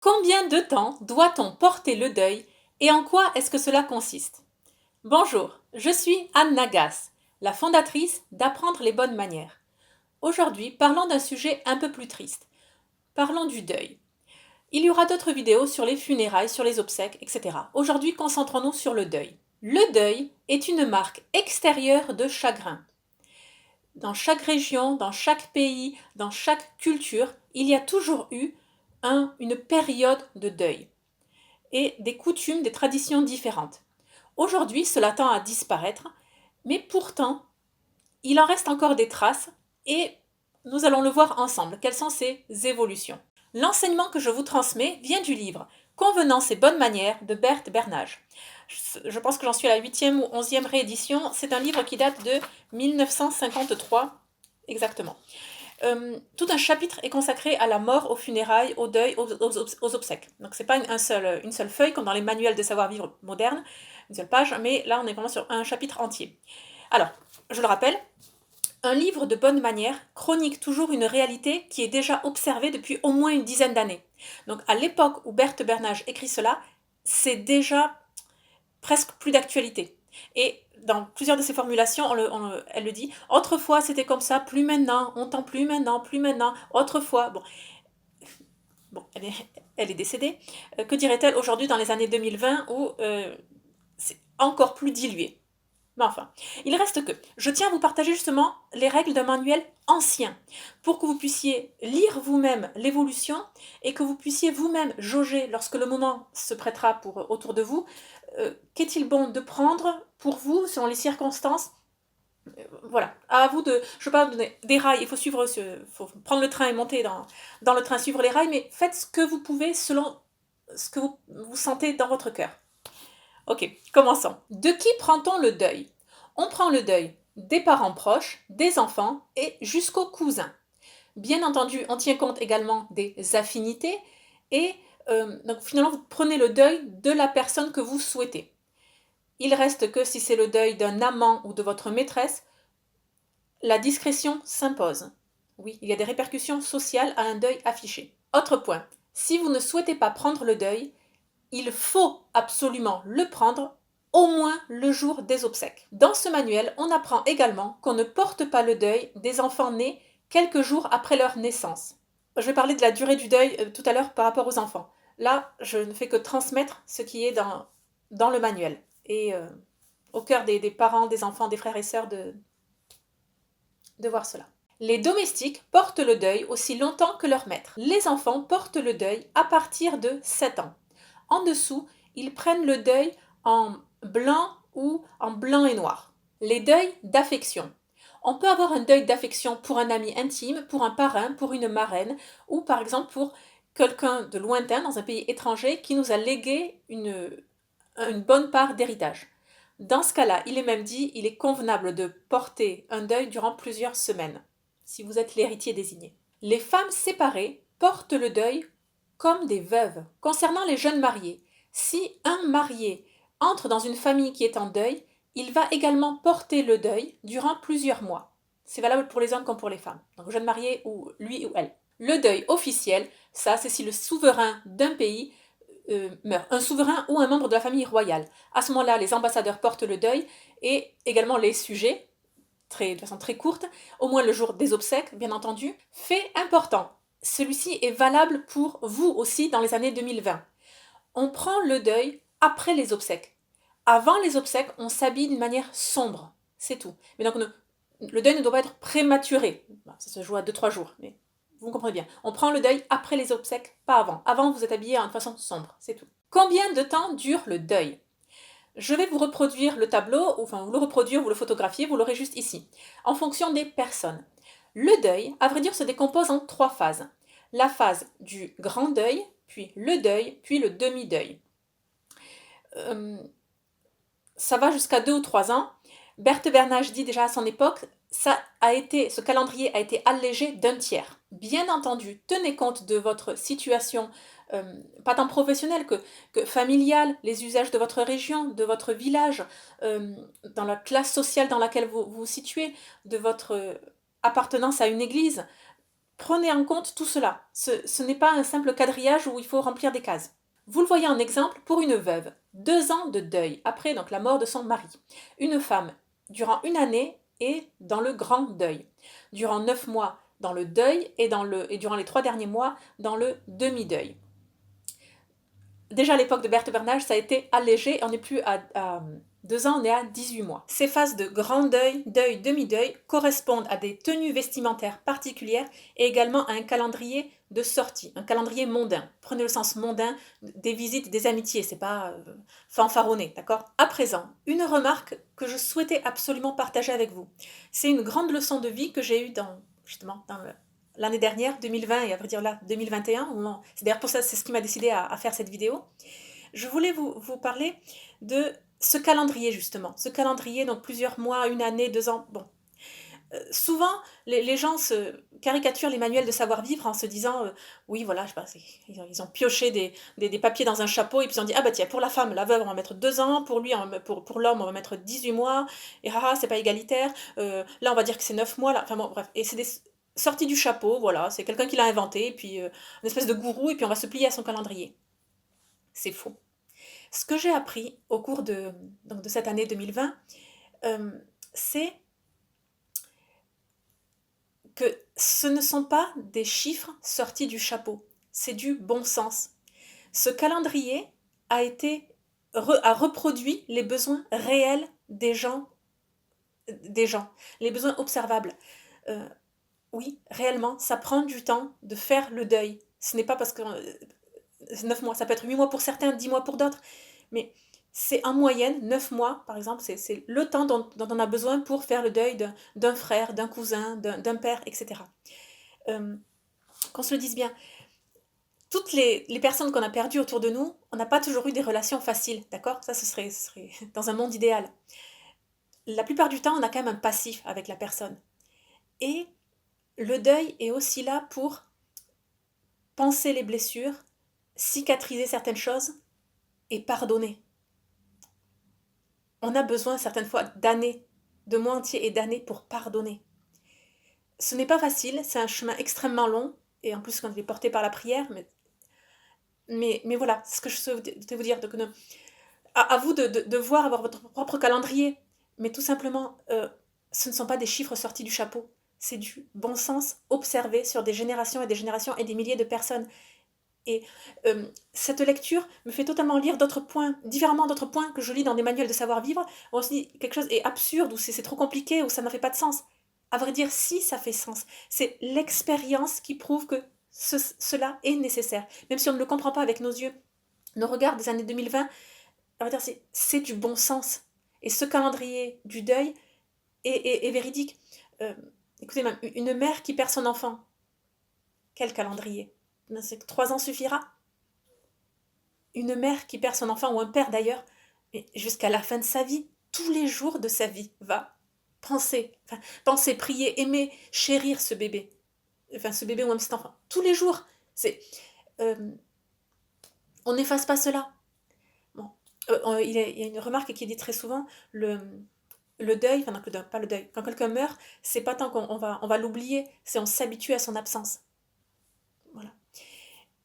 Combien de temps doit-on porter le deuil et en quoi est-ce que cela consiste? Bonjour, je suis Anne Nagas, la fondatrice d'Apprendre les bonnes manières. Aujourd'hui, parlons d'un sujet un peu plus triste. Parlons du deuil. Il y aura d'autres vidéos sur les funérailles, sur les obsèques, etc. Aujourd'hui, concentrons-nous sur le deuil. Le deuil est une marque extérieure de chagrin. Dans chaque région, dans chaque pays, dans chaque culture, il y a toujours eu une période de deuil et des coutumes, des traditions différentes. Aujourd'hui, cela tend à disparaître, mais pourtant, il en reste encore des traces et nous allons le voir ensemble. Quelles sont ces évolutions? L'enseignement que je vous transmets vient du livre Convenances et bonnes manières de Berthe Bernage. Je pense que j'en suis à la 8e ou 11e réédition. C'est un livre qui date de 1953, exactement. Tout un chapitre est consacré à la mort, aux funérailles, au deuil, aux obsèques. Donc c'est pas une seule feuille comme dans les manuels de savoir-vivre modernes, une seule page, mais là on est vraiment sur un chapitre entier. Alors, je le rappelle, un livre de bonne manière chronique toujours une réalité qui est déjà observée depuis au moins une dizaine d'années. Donc à l'époque où Berthe Bernage écrit cela, c'est déjà presque plus d'actualité. Et dans plusieurs de ses formulations, elle le dit, autrefois c'était comme ça, plus maintenant, on tend plus maintenant, autrefois. Bon elle est décédée. Que dirait-elle aujourd'hui dans les années 2020 où c'est encore plus dilué? Mais enfin, il reste que je tiens à vous partager justement les règles d'un manuel ancien pour que vous puissiez lire vous-même l'évolution et que vous puissiez vous-même jauger lorsque le moment se prêtera pour autour de vous. Qu'est-il bon de prendre pour vous selon les circonstances? Voilà, à vous de, je ne vais pas vous donner des rails, il faut faut prendre le train et monter dans le train, suivre les rails, mais faites ce que vous pouvez selon ce que vous sentez dans votre cœur. Ok, commençons. De qui prend-on le deuil? On prend le deuil des parents proches, des enfants et jusqu'aux cousins. Bien entendu, on tient compte également des affinités et donc finalement vous prenez le deuil de la personne que vous souhaitez. Il reste que si c'est le deuil d'un amant ou de votre maîtresse, la discrétion s'impose. Oui, il y a des répercussions sociales à un deuil affiché. Autre point, si vous ne souhaitez pas prendre le deuil, il faut absolument le prendre au moins le jour des obsèques. Dans ce manuel, on apprend également qu'on ne porte pas le deuil des enfants nés quelques jours après leur naissance. Je vais parler de la durée du deuil tout à l'heure par rapport aux enfants. Là, je ne fais que transmettre ce qui est dans le manuel et au cœur des parents, des enfants, des frères et sœurs de voir cela. Les domestiques portent le deuil aussi longtemps que leur maître. Les enfants portent le deuil à partir de 7 ans. En dessous, ils prennent le deuil en blanc ou en blanc et noir. Les deuils d'affection. On peut avoir un deuil d'affection pour un ami intime, pour un parrain, pour une marraine, ou par exemple pour quelqu'un de lointain dans un pays étranger qui nous a légué une bonne part d'héritage. Dans ce cas-là, il est même dit, il est convenable de porter un deuil durant plusieurs semaines, si vous êtes l'héritier désigné. Les femmes séparées portent le deuil comme des veuves. Concernant les jeunes mariés, si un marié entre dans une famille qui est en deuil, il va également porter le deuil durant plusieurs mois. C'est valable pour les hommes comme pour les femmes. Donc jeune marié ou lui ou elle. Le deuil officiel, ça c'est si le souverain d'un pays meurt, un souverain ou un membre de la famille royale. À ce moment-là, les ambassadeurs portent le deuil et également les sujets, de façon très courte, au moins le jour des obsèques, bien entendu. Fait important, celui-ci est valable pour vous aussi dans les années 2020. On prend le deuil après les obsèques. Avant les obsèques, on s'habille d'une manière sombre, c'est tout. Mais donc, le deuil ne doit pas être prématuré. Ça se joue à 2-3 jours, mais vous comprenez bien. On prend le deuil après les obsèques, pas avant. Avant, vous êtes habillé de façon sombre, c'est tout. Combien de temps dure le deuil? Je vais vous reproduire le tableau, enfin vous le reproduire, vous le photographiez, vous l'aurez juste ici, en fonction des personnes. Le deuil, à vrai dire, se décompose en 3 phases. La phase du grand deuil, puis le deuil, puis le demi-deuil. Ça va jusqu'à 2 ou 3 ans. Berthe Bernage dit déjà à son époque, ce calendrier a été allégé d'un tiers. Bien entendu, tenez compte de votre situation, pas tant professionnelle que familiale, les usages de votre région, de votre village, dans la classe sociale dans laquelle vous vous situez, de votre appartenance à une église. Prenez en compte tout cela. Ce n'est pas un simple quadrillage où il faut remplir des cases. Vous le voyez en exemple pour une veuve. 2 ans de deuil après donc la mort de son mari. Une femme, durant une année, est dans le grand deuil. Durant 9 mois, dans le deuil et durant les 3 derniers mois, dans le demi-deuil. Déjà à l'époque de Berthe Bernage, ça a été allégé, on n'est plus à 2 ans, on est à 18 mois. Ces phases de grand deuil, deuil, demi-deuil correspondent à des tenues vestimentaires particulières et également à un calendrier de sortie, un calendrier mondain. Prenez le sens mondain des visites, des amitiés, c'est pas fanfaronné, d'accord? À présent, une remarque que je souhaitais absolument partager avec vous. C'est une grande leçon de vie que j'ai eue justement dans l'année dernière, 2020 et à vrai dire là, 2021, c'est d'ailleurs pour ça, c'est ce qui m'a décidé à faire cette vidéo. Je voulais vous parler de ce calendrier justement, ce calendrier, donc plusieurs mois, une année, 2 ans, bon. Souvent, les gens se caricaturent les manuels de savoir-vivre en se disant oui, voilà, je sais pas, ils ont pioché des papiers dans un chapeau et puis ils ont dit ah bah tiens, pour la femme, la veuve, on va mettre 2 ans, pour lui, pour l'homme, on va mettre 18 mois, et haha, c'est pas égalitaire, là on va dire que c'est 9 mois, là, enfin bon, bref, et c'est des sorties du chapeau, voilà, c'est quelqu'un qui l'a inventé, et puis une espèce de gourou, et puis on va se plier à son calendrier. C'est faux. Ce que j'ai appris au cours donc de cette année 2020, c'est que ce ne sont pas des chiffres sortis du chapeau, c'est du bon sens. Ce calendrier a reproduit les besoins réels des gens, les besoins observables. Oui, réellement, ça prend du temps de faire le deuil. Ce n'est pas parce que 9 mois, ça peut être 8 mois pour certains, 10 mois pour d'autres, mais c'est en moyenne 9 mois, par exemple, c'est le temps dont on a besoin pour faire le deuil d'un frère, d'un cousin, d'un père, etc. Qu'on se le dise bien, toutes les personnes qu'on a perdues autour de nous, on n'a pas toujours eu des relations faciles, d'accord? Ça, ce serait dans un monde idéal. La plupart du temps, on a quand même un passif avec la personne. Et le deuil est aussi là pour penser les blessures, cicatriser certaines choses et pardonner. On a besoin certaines fois d'années, de mois entiers et d'années pour pardonner. Ce n'est pas facile, c'est un chemin extrêmement long, et en plus quand il est porté par la prière, mais voilà, c'est ce que je souhaitais vous dire. Donc, à vous de voir, avoir votre propre calendrier, mais tout simplement, ce ne sont pas des chiffres sortis du chapeau, c'est du bon sens observé sur des générations et des milliers de personnes. Et cette lecture me fait totalement lire d'autres points, différemment d'autres points que je lis dans des manuels de savoir-vivre, où on se dit quelque chose est absurde, ou c'est trop compliqué, ou ça n'a fait pas de sens. À vrai dire, si ça fait sens, c'est l'expérience qui prouve que cela est nécessaire. Même si on ne le comprend pas avec nos yeux, nos regards des années 2020, à vrai dire, c'est du bon sens. Et ce calendrier du deuil est véridique. Écoutez, même une mère qui perd son enfant, quel calendrier? 3 ans suffira. Une mère qui perd son enfant, ou un père d'ailleurs, jusqu'à la fin de sa vie, tous les jours de sa vie, va penser, prier, aimer, chérir ce bébé. Enfin, ce bébé ou même cet enfant. Tous les jours. On n'efface pas cela. Bon. Il y a une remarque qui est dite très souvent, le deuil, pas le deuil, quand quelqu'un meurt, c'est pas tant qu'on va l'oublier, c'est on s'habitue à son absence. Voilà.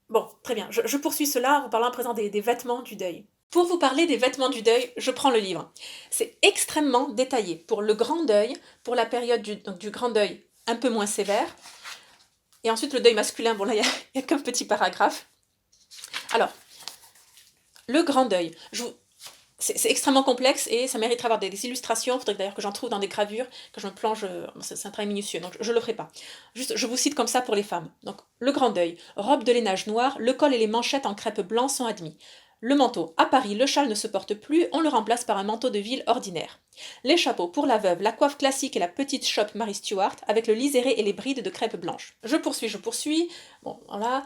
Bon, très bien, je poursuis cela en vous parlant à présent des vêtements du deuil. Pour vous parler des vêtements du deuil, je prends le livre. C'est extrêmement détaillé. Pour le grand deuil, pour la période du grand deuil un peu moins sévère, et ensuite le deuil masculin, bon là il y a qu'un petit paragraphe. Alors, le grand deuil, c'est extrêmement complexe et ça mériterait d'avoir des illustrations. Il faudrait d'ailleurs que j'en trouve dans des gravures, que je me plonge. C'est un travail minutieux, donc je ne le ferai pas. Juste, je vous cite comme ça pour les femmes. Donc, le grand deuil, robe de lainage noir, le col et les manchettes en crêpe blanc sont admis. Le manteau. À Paris, le châle ne se porte plus, on le remplace par un manteau de ville ordinaire. Les chapeaux pour la veuve, la coiffe classique et la petite chope Marie Stuart, avec le liséré et les brides de crêpe blanche. Je poursuis. Bon, voilà.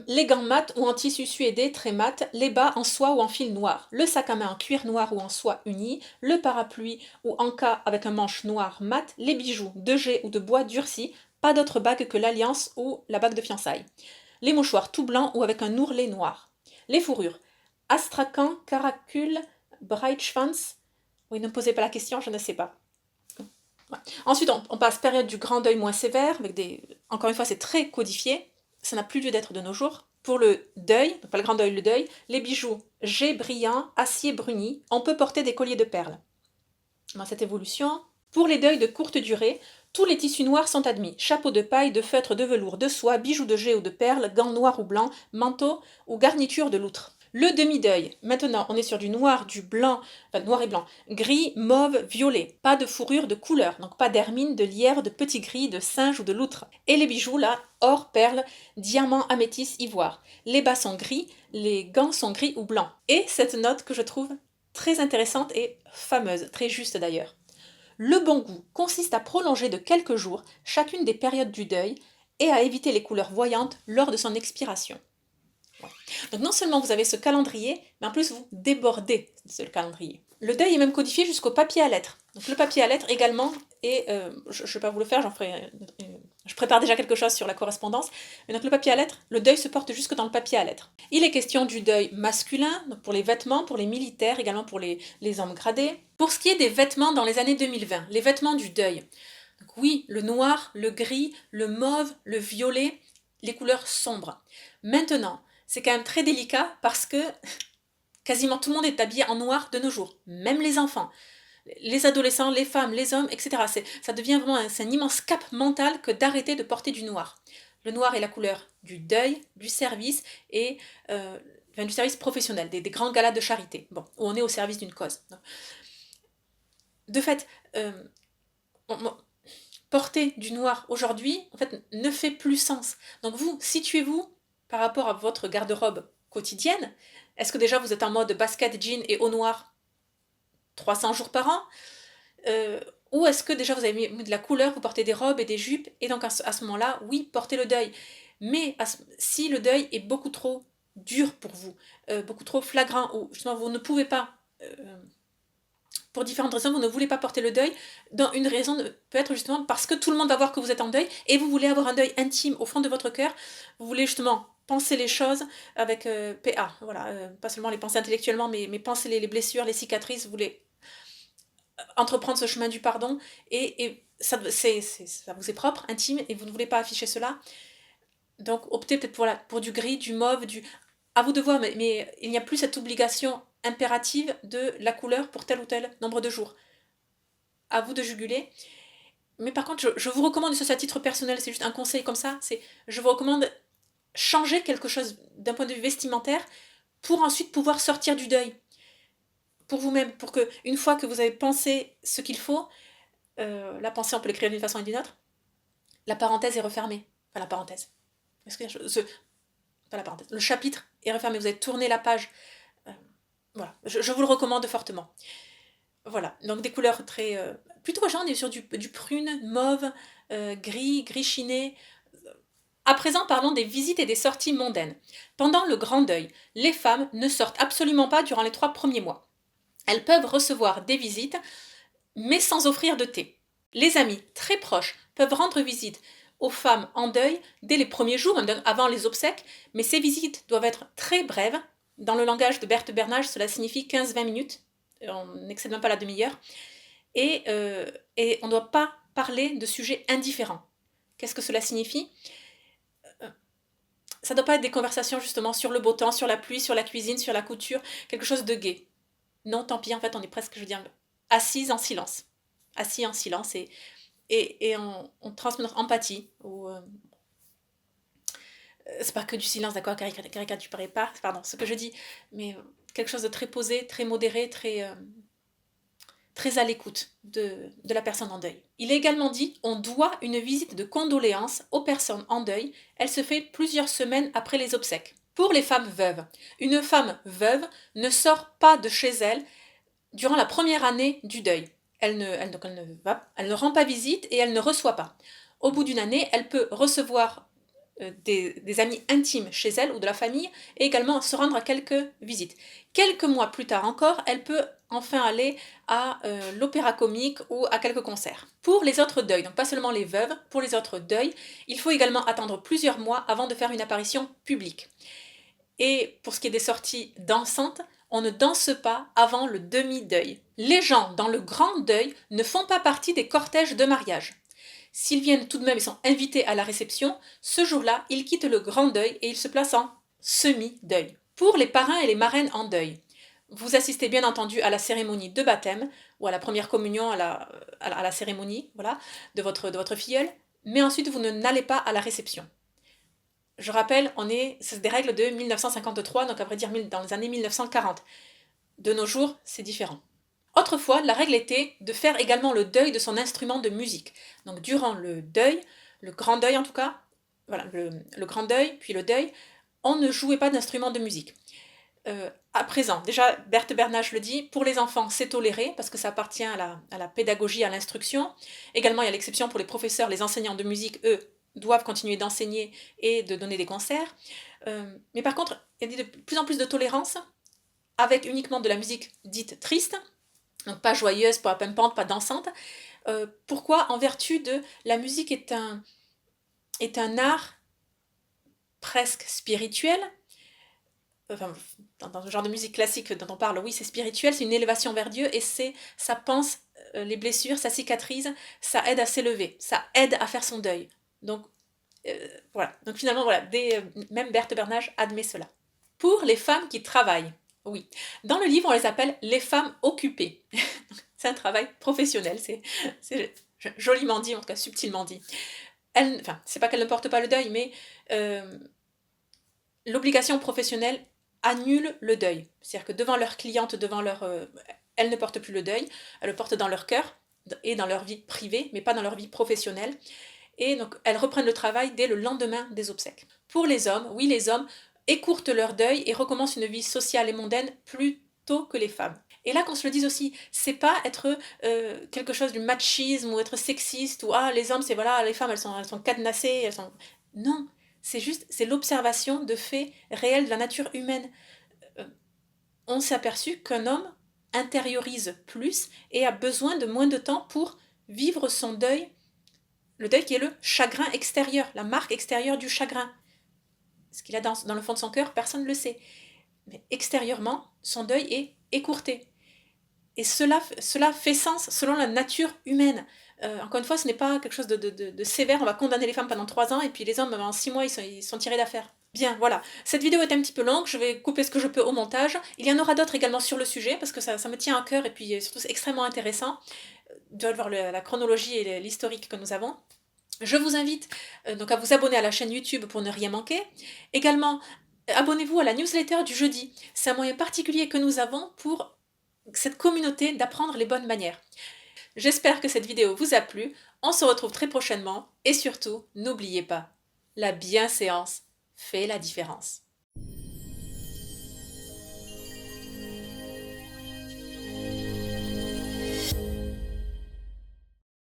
Les gants mat ou en tissu suédé très mat, les bas en soie ou en fil noir, le sac à main en cuir noir ou en soie uni, le parapluie ou en cas avec un manche noir mat, les bijoux de jet ou de bois durci, pas d'autre bague que l'alliance ou la bague de fiançailles. Les mouchoirs tout blancs ou avec un ourlet noir. Les fourrures. Astrakhan, Caracul, Breitschwanz. Oui, ne me posez pas la question, je ne sais pas. Ouais. Ensuite, on passe période du grand deuil moins sévère, avec encore une fois, c'est très codifié, ça n'a plus lieu d'être de nos jours. Pour le deuil, donc pas le grand deuil, le deuil, les bijoux jet brillant, acier bruni, on peut porter des colliers de perles. Dans cette évolution, pour les deuils de courte durée, tous les tissus noirs sont admis. Chapeau de paille, de feutre, de velours, de soie, bijoux de jet ou de perles, gants noirs ou blancs, manteau ou garniture de loutre. Le demi-deuil, maintenant on est sur du noir, du blanc, enfin noir et blanc, gris, mauve, violet. Pas de fourrure de couleur, donc pas d'hermine, de lierre, de petit gris, de singe ou de loutre. Et les bijoux là, or, perles, diamants, améthyste, ivoire. Les bas sont gris, les gants sont gris ou blancs. Et cette note que je trouve très intéressante et fameuse, très juste d'ailleurs. Le bon goût consiste à prolonger de quelques jours chacune des périodes du deuil et à éviter les couleurs voyantes lors de son expiration. Donc non seulement vous avez ce calendrier, mais en plus vous débordez ce calendrier. Le deuil est même codifié jusqu'au papier à lettres. Donc le papier à lettres également, et je ne vais pas vous le faire, je prépare déjà quelque chose sur la correspondance. Mais donc le papier à lettres, le deuil se porte jusque dans le papier à lettres. Il est question du deuil masculin, donc pour les vêtements, pour les militaires, également pour les hommes gradés. Pour ce qui est des vêtements dans les années 2020, les vêtements du deuil. Donc oui, le noir, le gris, le mauve, le violet, les couleurs sombres. Maintenant, c'est quand même très délicat parce que quasiment tout le monde est habillé en noir de nos jours, même les enfants, les adolescents, les femmes, les hommes, etc. Ça devient vraiment un immense cap mental que d'arrêter de porter du noir. Le noir est la couleur du deuil, du service et du service professionnel, des grands galas de charité, bon, où on est au service d'une cause. De fait, porter du noir aujourd'hui, en fait, ne fait plus sens. Donc vous, situez-vous par rapport à votre garde-robe quotidienne. Est-ce que déjà vous êtes en mode basket, jean et haut noir 300 jours par an ou est-ce que déjà vous avez mis de la couleur, vous portez des robes et des jupes, et donc à ce moment-là, oui, portez le deuil. Mais si le deuil est beaucoup trop dur pour vous, beaucoup trop flagrant, ou justement vous ne pouvez pas, pour différentes raisons, vous ne voulez pas porter le deuil, dans une raison peut être justement parce que tout le monde va voir que vous êtes en deuil, et vous voulez avoir un deuil intime au fond de votre cœur, vous voulez justement penser les choses avec PA, voilà, pas seulement les penser intellectuellement, mais penser les blessures, les cicatrices, vous voulez entreprendre ce chemin du pardon, et ça vous est propre, intime, et vous ne voulez pas afficher cela. Donc optez peut-être pour du gris, du mauve, à vous de voir, mais il n'y a plus cette obligation impérative de la couleur pour tel ou tel nombre de jours. À vous de juguler. Mais par contre, je vous recommande, ça c'est à titre personnel, c'est juste un conseil comme ça, je vous recommande changer quelque chose d'un point de vue vestimentaire pour ensuite pouvoir sortir du deuil. Pour vous-même, pour que une fois que vous avez pensé ce qu'il faut, la pensée on peut l'écrire d'une façon et d'une autre, la parenthèse est refermée. Enfin la parenthèse. Pas la parenthèse. Le chapitre est refermé, vous avez tourné la page. Voilà, je vous le recommande fortement. Voilà, donc des couleurs très... plutôt on est sur du prune, mauve, gris chiné. À présent, parlons des visites et des sorties mondaines. Pendant le grand deuil, les femmes ne sortent absolument pas durant les 3 premiers mois. Elles peuvent recevoir des visites, mais sans offrir de thé. Les amis très proches peuvent rendre visite aux femmes en deuil dès les premiers jours, avant les obsèques, mais ces visites doivent être très brèves. Dans le langage de Berthe Bernage, cela signifie 15-20 minutes, on n'excède même pas la demi-heure, et on ne doit pas parler de sujets indifférents. Qu'est-ce que cela signifie ? Ça ne doit pas être des conversations justement sur le beau temps, sur la pluie, sur la cuisine, sur la couture, quelque chose de gai. Non, tant pis, en fait, on est presque, je veux dire, assis en silence. Assis en silence et on transmet notre empathie. C'est pas que du silence, d'accord, caricaturerai pas, pardon, ce que je dis, mais quelque chose de très posé, très modéré, très à l'écoute de la personne en deuil. Il est également dit, on doit une visite de condoléances aux personnes en deuil. Elle se fait plusieurs semaines après les obsèques. Pour les femmes veuves, une femme veuve ne sort pas de chez elle durant la première année du deuil. Elle ne rend pas visite et elle ne reçoit pas. Au bout d'une année, elle peut recevoir des amis intimes chez elle ou de la famille et également se rendre à quelques visites. Quelques mois plus tard encore, elle peut enfin aller à l'opéra comique ou à quelques concerts. Pour les autres deuils, donc pas seulement les veuves, pour les autres deuils, il faut également attendre plusieurs mois avant de faire une apparition publique. Et pour ce qui est des sorties dansantes, on ne danse pas avant le demi-deuil. Les gens dans le grand deuil ne font pas partie des cortèges de mariage. S'ils viennent tout de même et sont invités à la réception, ce jour-là, ils quittent le grand deuil et ils se placent en semi-deuil. Pour les parrains et les marraines en deuil, vous assistez bien entendu à la cérémonie de baptême ou à la première communion, à la cérémonie voilà, de votre filleul, mais ensuite vous n'allez pas à la réception. Je rappelle, c'est des règles de 1953, donc à vrai dire dans les années 1940. De nos jours, c'est différent. Autrefois, la règle était de faire également le deuil de son instrument de musique. Donc durant le deuil, le grand deuil en tout cas, voilà, le grand deuil, puis le deuil, on ne jouait pas d'instrument de musique. À présent, déjà Berthe Bernage le dit, pour les enfants c'est toléré parce que ça appartient à la pédagogie, à l'instruction. Également il y a l'exception pour les professeurs, les enseignants de musique, eux, doivent continuer d'enseigner et de donner des concerts. Mais par contre, il y a de plus en plus de tolérance avec uniquement de la musique dite triste, donc pas joyeuse, pas pimpante, pas dansante. Pourquoi? En vertu de la musique est un art presque spirituel. Enfin, dans le genre de musique classique dont on parle, oui, c'est spirituel, c'est une élévation vers Dieu et ça panse les blessures, ça cicatrise, ça aide à s'élever, ça aide à faire son deuil. Donc voilà. Donc finalement, voilà, même Berthe Bernage admet cela. Pour les femmes qui travaillent, oui. Dans le livre, on les appelle les femmes occupées. C'est un travail professionnel, c'est joliment dit, en tout cas subtilement dit. Enfin, c'est pas qu'elles ne portent pas le deuil, mais l'obligation professionnelle annule le deuil. C'est-à-dire que devant leurs clientes, elles ne portent plus le deuil, elles le portent dans leur cœur et dans leur vie privée, mais pas dans leur vie professionnelle. Et donc, elles reprennent le travail dès le lendemain des obsèques. Pour les hommes, oui, les hommes écourtent leur deuil et recommencent une vie sociale et mondaine plus tôt que les femmes. Et là, qu'on se le dise aussi, c'est pas être quelque chose du machisme ou être sexiste ou les hommes, c'est voilà, les femmes, elles sont cadenassées, Non, c'est l'observation de faits réels de la nature humaine. On s'est aperçu qu'un homme intériorise plus et a besoin de moins de temps pour vivre son deuil. Le deuil qui est le chagrin extérieur, la marque extérieure du chagrin. Ce qu'il a dans le fond de son cœur, personne ne le sait. Mais extérieurement, son deuil est écourté. Et cela fait sens selon la nature humaine. Encore une fois, ce n'est pas quelque chose de sévère, on va condamner les femmes pendant 3 ans, et puis les hommes, en 6 mois, ils sont tirés d'affaire. Bien, voilà. Cette vidéo est un petit peu longue, je vais couper ce que je peux au montage. Il y en aura d'autres également sur le sujet, parce que ça me tient à cœur, et puis surtout c'est extrêmement intéressant de voir la chronologie et l'historique que nous avons. Je vous invite donc à vous abonner à la chaîne YouTube pour ne rien manquer. Également, abonnez-vous à la newsletter du jeudi. C'est un moyen particulier que nous avons pour cette communauté d'apprendre les bonnes manières. J'espère que cette vidéo vous a plu. On se retrouve très prochainement. Et surtout, n'oubliez pas, la bienséance fait la différence.